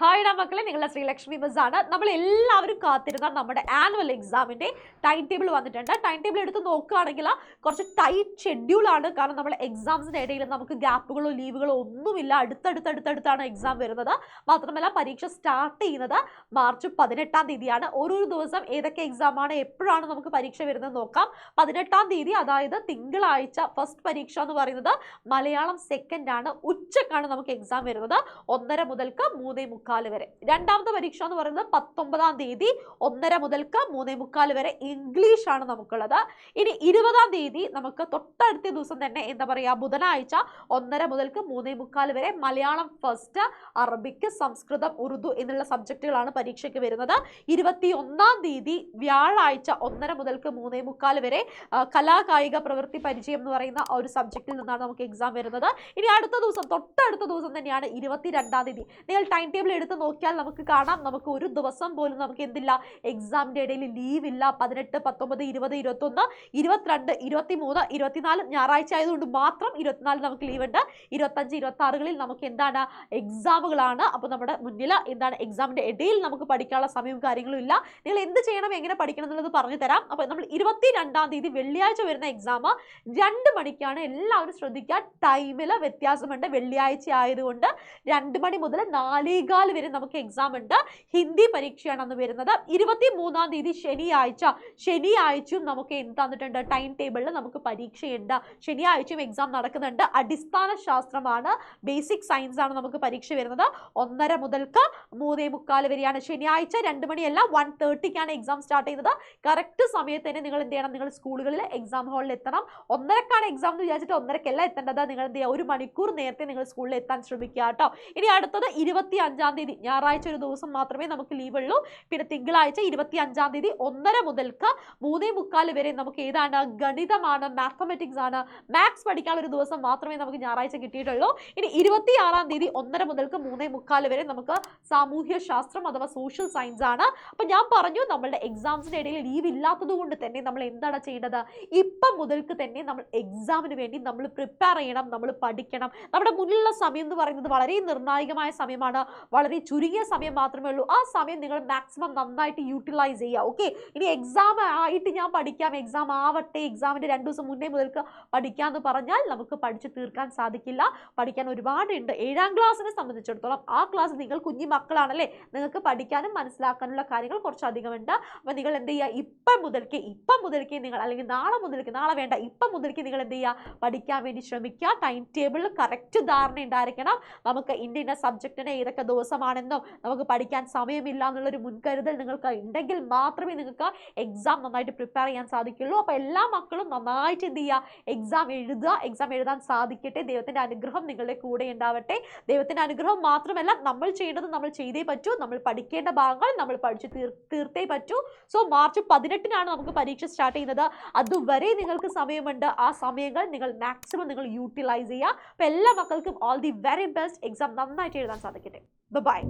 ഹായ്ഡാ മക്കളെ, നിങ്ങളുടെ ശ്രീലക്ഷ്മി ബസാണ്. നമ്മൾ എല്ലാവരും കാത്തിരുന്ന നമ്മുടെ ആനുവൽ എക്സാമിൻ്റെ ടൈം ടേബിൾ വന്നിട്ടുണ്ട്. ടൈം ടേബിൾ എടുത്ത് നോക്കുകയാണെങ്കിൽ കുറച്ച് ടൈറ്റ് ഷെഡ്യൂളാണ്. കാരണം നമ്മുടെ എക്സാംസിൻ്റെ ഇടയിൽ നമുക്ക് ഗ്യാപ്പുകളോ ലീവുകളോ ഒന്നുമില്ല. അടുത്തടുത്താണ് എക്സാം വരുന്നത്. മാത്രമല്ല പരീക്ഷ സ്റ്റാർട്ട് ചെയ്യുന്നത് മാർച്ച് 18-ാം തീയതിയാണ്. ഓരോ ദിവസം ഏതൊക്കെ എക്സാമാണ് എപ്പോഴാണ് നമുക്ക് പരീക്ഷ വരുന്നത് നോക്കാം. 18-ാം തീയതി, അതായത് തിങ്കളാഴ്ച ഫസ്റ്റ് പരീക്ഷ എന്ന് പറയുന്നത് മലയാളം സെക്കൻഡ് ആണ്. ഉച്ചക്കാണ് നമുക്ക് എക്സാം വരുന്നത്. 1:30 മുതൽക്ക് 3:45 വരെ. രണ്ടാമത്തെ പരീക്ഷ എന്ന് പറയുന്നത് 19-ാം തീയതി 1:30 മുതൽക്ക് 3:45 വരെ ഇംഗ്ലീഷ് ആണ് നമുക്കുള്ളത്. ഇനി 20-ാം തീയതി നമുക്ക് തൊട്ടടുത്ത ദിവസം തന്നെ എന്താ പറയുക, ബുധനാഴ്ച 1:30 മുതൽക്ക് 3:45 വരെ മലയാളം ഫസ്റ്റ്, അറബിക്, സംസ്കൃതം, ഉറുദു എന്നുള്ള സബ്ജക്റ്റുകളാണ് പരീക്ഷയ്ക്ക് വരുന്നത്. 21-ാം തീയതി വ്യാഴാഴ്ച 1:30 മുതൽക്ക് 3:45 വരെ കലാകായിക പ്രവൃത്തി പരിചയം എന്ന് പറയുന്ന ഒരു സബ്ജക്റ്റിൽ നിന്നാണ് നമുക്ക് എക്സാം വരുന്നത്. ഇനി അടുത്ത ദിവസം, തൊട്ടടുത്ത ദിവസം തന്നെയാണ് 22-ാം തീയതി. നിങ്ങൾ ടൈം ടേബിൾ എടുത്ത് നോക്കിയാൽ നമുക്ക് കാണാം, നമുക്ക് ഒരു ദിവസം പോലും നമുക്ക് എന്തില്ല, എക്സാമിൻ്റെ ഇടയിൽ ലീവ് ഇല്ല. 18, 19, 20, 21, 22, 23, 24 ഞായറാഴ്ച ആയതുകൊണ്ട് മാത്രം 24 നമുക്ക് ലീവ് ഉണ്ട്. 25, 26 നമുക്ക് എന്താണ്, എക്സാമുകളാണ്. അപ്പോൾ നമ്മുടെ മുന്നിൽ എന്താണ്, എക്സാമിൻ്റെ ഇടയിൽ നമുക്ക് പഠിക്കാനുള്ള സമയവും കാര്യങ്ങളും ഇല്ല. നിങ്ങൾ എന്ത് ചെയ്യണം, എങ്ങനെ പഠിക്കണം എന്നുള്ളത് പറഞ്ഞു തരാം. അപ്പോൾ നമ്മൾ 22-ാം തീയതി വെള്ളിയാഴ്ച വരുന്ന എക്സാം 2 മണിക്കാണ്. എല്ലാവരും ശ്രദ്ധിക്കുക, ടൈമിൽ വ്യത്യാസമുണ്ട്. വെള്ളിയാഴ്ച ആയതുകൊണ്ട് 2 മണി മുതൽ 4:15 വരെ നമുക്ക് എക്സാം ഉണ്ട്. ഹിന്ദി പരീക്ഷയാണ് അന്ന് വരുന്നത്. 23-ാം തീയതി ശനിയാഴ്ചയും നമുക്ക് എന്ത് തന്നിട്ടുണ്ട്, ടൈം ടേബിളിൽ നമുക്ക് പരീക്ഷയുണ്ട്. ശനിയാഴ്ചയും എക്സാം നടക്കുന്നുണ്ട്. അടിസ്ഥാന ശാസ്ത്രമാണ്, ബേസിക് സയൻസ് ആണ് നമുക്ക് പരീക്ഷ വരുന്നത്. 1:30 മുതൽക്ക് 3:45 വരെയാണ് ശനിയാഴ്ച. 2 മണിയല്ല, 1:30ക്കാണ് എക്സാം സ്റ്റാർട്ട് ചെയ്യുന്നത്. കറക്റ്റ് സമയത്ത് തന്നെ നിങ്ങൾ എന്ത് ചെയ്യണം, നിങ്ങൾ സ്കൂളുകളിൽ എക്സാം ഹാളിൽ എത്തണം. 1:30ക്കാണ് എക്സാം എന്ന് വിചാരിച്ചിട്ട് 1:30ക്കല്ല എത്തേണ്ടത്. നിങ്ങൾ എന്ത് ചെയ്യുക, 1 മണിക്കൂർ നേരത്തെ നിങ്ങൾ സ്കൂളിൽ എത്താൻ ശ്രമിക്കുക കേട്ടോ. ഇനി അടുത്തത് 25-ാം തീയതി ഞായറാഴ്ച ഒരു ദിവസം മാത്രമേ നമുക്ക് ലീവ് ഉള്ളൂ. പിന്നെ തിങ്കളാഴ്ച 25-ാം തീയതി 1:30 മുതൽക്ക് 3:45 വരെ നമുക്ക് ഏതാണ്, ഗണിതമാണ്, മാത്തമാറ്റിക്സ് ആണ്. മാത്സ് പഠിക്കാൻ ഒരു ദിവസം മാത്രമേ നമുക്ക് ഞായറാഴ്ച കിട്ടിയിട്ടുള്ളൂ. ഇനി 26-ാം തീയതി 1:30 മുതൽക്ക് 3:45 വരെ നമുക്ക് സാമൂഹ്യ ശാസ്ത്രം അഥവാ സോഷ്യൽ സയൻസ് ആണ്. അപ്പം ഞാൻ പറഞ്ഞു, നമ്മളുടെ എക്സാംസിൻ്റെ ഇടയിൽ ലീവ് ഇല്ലാത്തത് കൊണ്ട് തന്നെ നമ്മൾ എന്താണ് ചെയ്യേണ്ടത്, ഇപ്പം മുതൽക്ക് തന്നെ നമ്മൾ എക്സാമിന് വേണ്ടി നമ്മൾ പ്രിപ്പയർ ചെയ്യണം, നമ്മൾ പഠിക്കണം. നമ്മുടെ മുന്നിലുള്ള സമയം എന്ന് പറയുന്നത് വളരെ നിർണായകമായ സമയമാണ്. വളരെ ചുരുങ്ങിയ സമയം മാത്രമേ ഉള്ളൂ. ആ സമയം നിങ്ങൾ മാക്സിമം നന്നായിട്ട് യൂട്ടിലൈസ് ചെയ്യുക. ഓക്കെ, ഇനി എക്സാം ആയിട്ട് ഞാൻ പഠിക്കാം, എക്സാം ആവട്ടെ, എക്സാമിൻ്റെ 2 ദിവസം മുന്നേ മുതൽക്ക് പഠിക്കാമെന്ന് പറഞ്ഞാൽ നമുക്ക് പഠിച്ചു തീർക്കാൻ സാധിക്കില്ല. പഠിക്കാൻ ഒരുപാടുണ്ട്. 7-ാം ക്ലാസ്സിനെ സംബന്ധിച്ചിടത്തോളം ആ ക്ലാസ്, നിങ്ങൾ കുഞ്ഞു മക്കളാണല്ലേ, നിങ്ങൾക്ക് പഠിക്കാനും മനസ്സിലാക്കാനുള്ള കാര്യങ്ങൾ കുറച്ചധികമുണ്ട്. അപ്പോൾ നിങ്ങൾ എന്ത് ചെയ്യുക, ഇപ്പം മുതൽക്കേ നിങ്ങൾ, അല്ലെങ്കിൽ നാളെ വേണ്ട, ഇപ്പം മുതൽക്കേ നിങ്ങൾ എന്ത് ചെയ്യുക, പഠിക്കാൻ വേണ്ടി ശ്രമിക്കുക. ടൈം ടേബിളിൽ കറക്റ്റ് ധാരണ ഉണ്ടായിരിക്കണം. നമുക്ക് ഇന്ന സബ്ജക്റ്റിന് ഏതൊക്കെ ദിവസമാണെന്നോ നമുക്ക് പഠിക്കാൻ സമയമില്ല എന്നുള്ളൊരു മുൻകരുതൽ നിങ്ങൾക്ക് ഉണ്ടെങ്കിൽ മാത്രമേ നിങ്ങൾക്ക് എക്സാം നന്നായിട്ട് പ്രിപ്പയർ ചെയ്യാൻ സാധിക്കുള്ളൂ. അപ്പോൾ എല്ലാ മക്കളും നന്നായിട്ട് എന്ത് ചെയ്യുക, എക്സാം എഴുതുക. എക്സാം എഴുതാൻ സാധിക്കട്ടെ. ദൈവത്തിൻ്റെ അനുഗ്രഹം നിങ്ങളുടെ കൂടെ ഉണ്ടാവട്ടെ. ദൈവത്തിൻ്റെ അനുഗ്രഹം മാത്രമല്ല, നമ്മൾ ചെയ്യേണ്ടത് നമ്മൾ ചെയ്തേ പറ്റൂ. നമ്മൾ പഠിക്കേണ്ട ഭാഗങ്ങൾ നമ്മൾ പഠിച്ച് തീർത്തേ പറ്റൂ. സോ മാർച്ച് 18-നാണ് നമുക്ക് പരീക്ഷ സ്റ്റാർട്ട് ചെയ്യുന്നത്. അതുവരെ നിങ്ങൾക്ക് സമയമുണ്ട്. ആ സമയങ്ങൾ നിങ്ങൾ മാക്സിമം നിങ്ങൾ യൂട്ടിലൈസ് ചെയ്യുക. അപ്പോൾ എല്ലാ മക്കൾക്കും all the very best. Exam നന്നായിട്ട് എഴുതാൻ സാധിക്കട്ടെ. ബൈ.